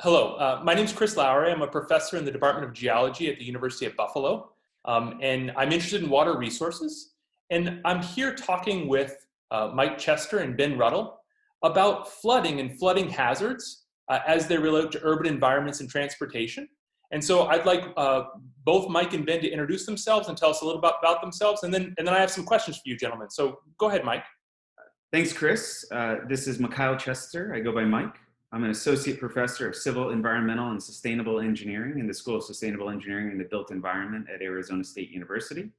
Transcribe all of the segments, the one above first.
Hello, my name is Chris Lowry. I'm a professor in the Department of Geology at the University of Buffalo, and I'm interested in water resources. And I'm here talking with Mike Chester and Ben Ruddle about flooding and flooding hazards as they relate to urban environments and transportation. And so I'd like both Mike and Ben to introduce themselves and tell us a little bit about themselves, and then I have some questions for you, gentlemen. So go ahead, Mike. Thanks, Chris. This is Mikhail Chester. I go by Mike. I'm an associate professor of civil, environmental, and sustainable engineering in the School of Sustainable Engineering and the Built Environment at Arizona State University.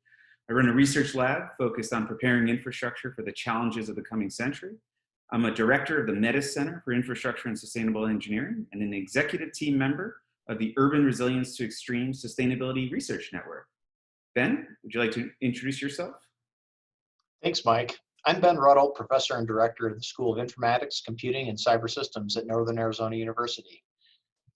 I run a research lab focused on preparing infrastructure for the challenges of the coming century. I'm a director of the Metis Center for Infrastructure and Sustainable Engineering and an executive team member of the Urban Resilience to Extreme Sustainability Research Network. Ben, would you like to introduce yourself? Thanks, Mike. I'm Ben Ruddle, professor and director of the School of Informatics, Computing, and Cyber Systems at Northern Arizona University.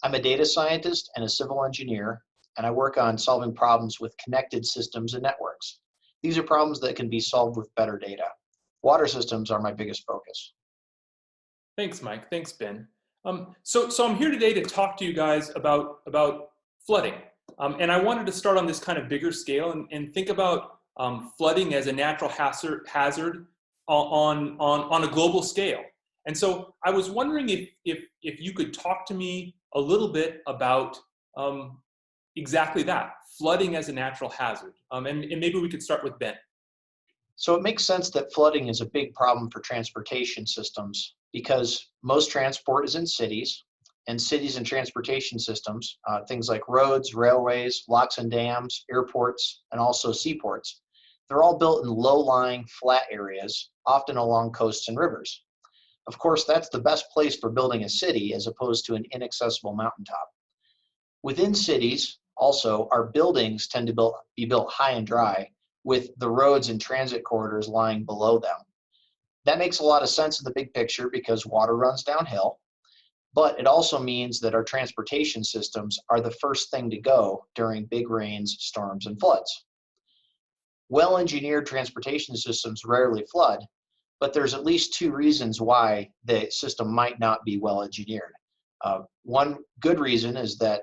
I'm a data scientist and a civil engineer, and I work on solving problems with connected systems and networks. These are problems that can be solved with better data. Water systems are my biggest focus. Thanks, Mike. Thanks, Ben. So I'm here today to talk to you guys about flooding. And I wanted to start on this kind of bigger scale and think about flooding as a natural hazard on a global scale. And so I was wondering if you could talk to me a little bit about exactly that, flooding as a natural hazard. And maybe we could start with Ben. So it makes sense that flooding is a big problem for transportation systems because most transport is in cities, and cities and transportation systems, things like roads, railways, locks and dams, airports, and also seaports, they're all built in low-lying, flat areas, often along coasts and rivers. Of course, that's the best place for building a city as opposed to an inaccessible mountaintop. Within cities, also, our buildings tend to be built high and dry, with the roads and transit corridors lying below them. That makes a lot of sense in the big picture because water runs downhill, but it also means that our transportation systems are the first thing to go during big rains, storms, and floods. Well-engineered transportation systems rarely flood, but there's at least two reasons why the system might not be well-engineered. One good reason is that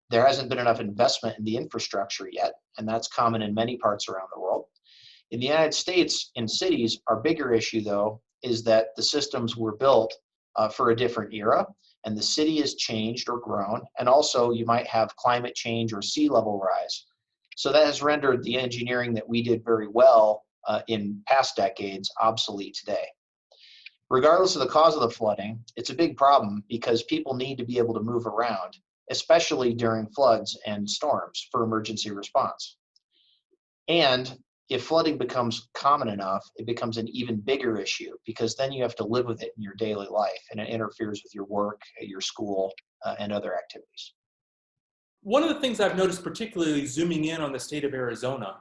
there hasn't been enough investment in the infrastructure yet, and that's common in many parts around the world. In the United States, in cities, our bigger issue, though, is that the systems were built for a different era, and the city has changed or grown, and also you might have climate change or sea level rise. So that has rendered the engineering that we did very well in past decades obsolete today. Regardless of the cause of the flooding, it's a big problem because people need to be able to move around, especially during floods and storms for emergency response. And if flooding becomes common enough, it becomes an even bigger issue because then you have to live with it in your daily life and it interferes with your work, at your school, and other activities. One of the things I've noticed, particularly zooming in on the state of Arizona,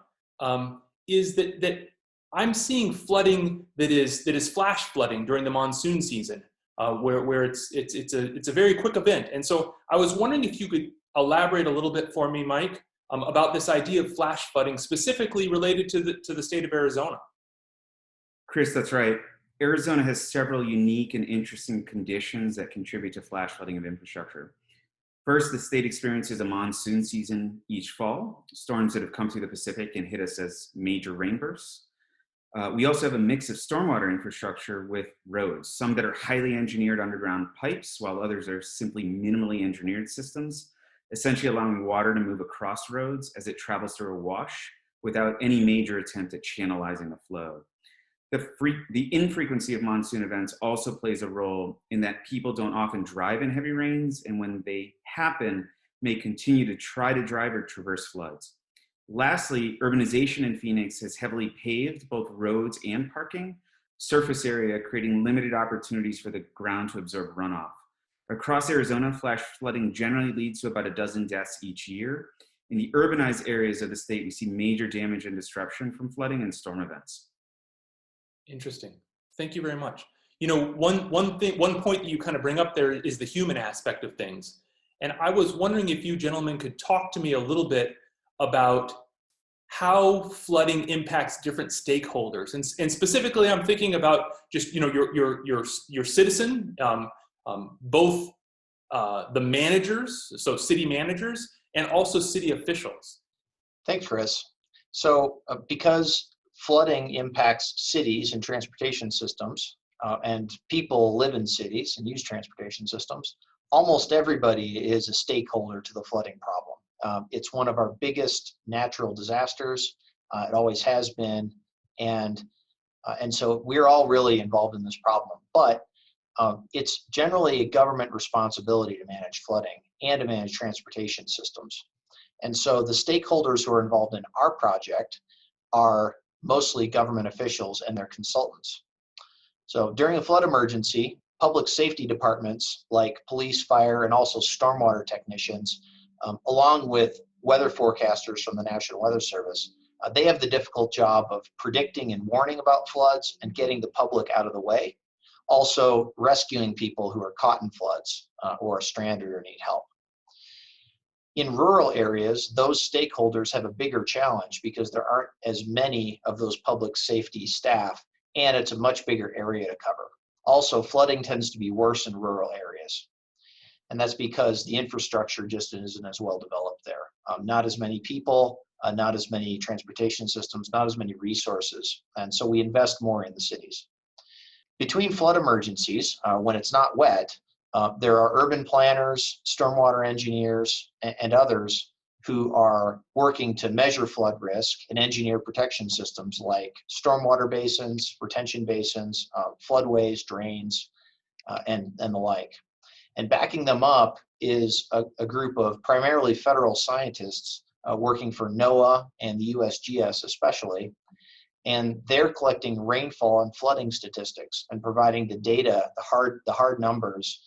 is that I'm seeing flooding that is flash flooding during the monsoon season, where it's a very quick event. And so I was wondering if you could elaborate a little bit for me, Mike, about this idea of flash flooding specifically related to the state of Arizona. Chris, that's right. Arizona has several unique and interesting conditions that contribute to flash flooding of infrastructure. First, the state experiences a monsoon season each fall, storms that have come through the Pacific and hit us as major rainbursts. We also have a mix of stormwater infrastructure with roads, some that are highly engineered underground pipes, while others are simply minimally engineered systems, essentially allowing water to move across roads as it travels through a wash without any major attempt at channelizing the flow. The infrequency of monsoon events also plays a role in that people don't often drive in heavy rains, and when they happen, may continue to try to drive or traverse floods. Lastly, urbanization in Phoenix has heavily paved both roads and parking surface area, creating limited opportunities for the ground to absorb runoff. Across Arizona, flash flooding generally leads to about a dozen deaths each year. In the urbanized areas of the state, we see major damage and disruption from flooding and storm events. Interesting. Thank you very much. You know, one point that you kind of bring up there is the human aspect of things. And I was wondering if you gentlemen could talk to me a little bit about how flooding impacts different stakeholders. And specifically, I'm thinking about just, you know, your citizen, both the managers, so city managers, and also city officials? Thanks, Chris. So because flooding impacts cities and transportation systems, and people live in cities and use transportation systems, almost everybody is a stakeholder to the flooding problem. It's one of our biggest natural disasters. It always has been. And so we're all really involved in this problem. But it's generally a government responsibility to manage flooding and to manage transportation systems. And so the stakeholders who are involved in our project are mostly government officials and their consultants. So during a flood emergency, public safety departments like police, fire, and also stormwater technicians, along with weather forecasters from the National Weather Service, they have the difficult job of predicting and warning about floods and getting the public out of the way. Also rescuing people who are caught in floods or are stranded or need help. In rural areas, those stakeholders have a bigger challenge because there aren't as many of those public safety staff, and it's a much bigger area to cover. Also, flooding tends to be worse in rural areas, and that's because the infrastructure just isn't as well developed there. Not as many people, not as many transportation systems, not as many resources, and so we invest more in the cities. Between flood emergencies, when it's not wet, there are urban planners, stormwater engineers, and others who are working to measure flood risk and engineer protection systems like stormwater basins, retention basins, floodways, drains, and the like. And backing them up is a group of primarily federal scientists working for NOAA and the USGS especially. And they're collecting rainfall and flooding statistics and providing the data, the hard numbers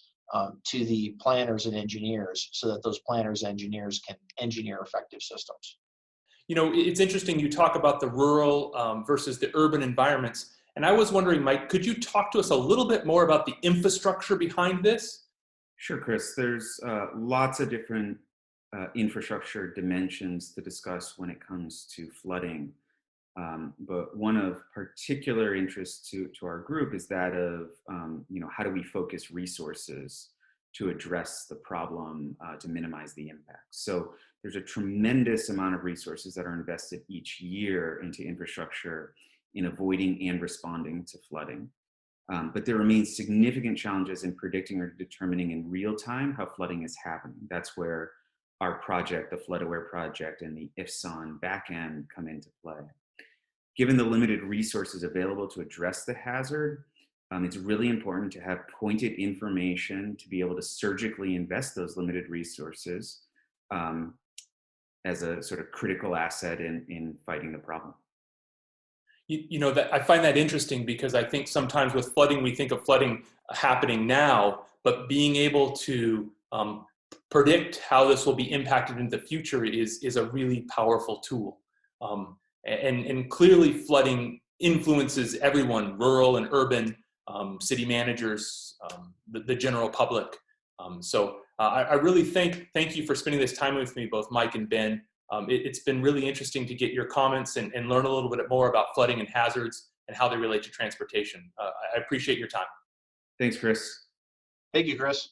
to the planners and engineers so that those planners and engineers can engineer effective systems. You know, it's interesting you talk about the rural versus the urban environments. And I was wondering, Mike, could you talk to us a little bit more about the infrastructure behind this? Sure, Chris. There's lots of different infrastructure dimensions to discuss when it comes to flooding. But one of particular interest to our group is that of, how do we focus resources to address the problem to minimize the impact? So there's a tremendous amount of resources that are invested each year into infrastructure in avoiding and responding to flooding. But there remains significant challenges in predicting or determining in real time how flooding is happening. That's where our project, the FloodAware project, and the IFSON backend come into play. Given the limited resources available to address the hazard, it's really important to have pointed information to be able to surgically invest those limited resources as a sort of critical asset in fighting the problem. You know, that I find that interesting because I think sometimes with flooding, we think of flooding happening now, but being able to predict how this will be impacted in the future is a really powerful tool. And clearly flooding influences everyone, rural and urban, city managers, the general public. So I really thank you for spending this time with me, both Mike and Ben. It's been really interesting to get your comments and learn a little bit more about flooding and hazards and how they relate to transportation. I appreciate your time. Thanks, Chris. Thank you, Chris.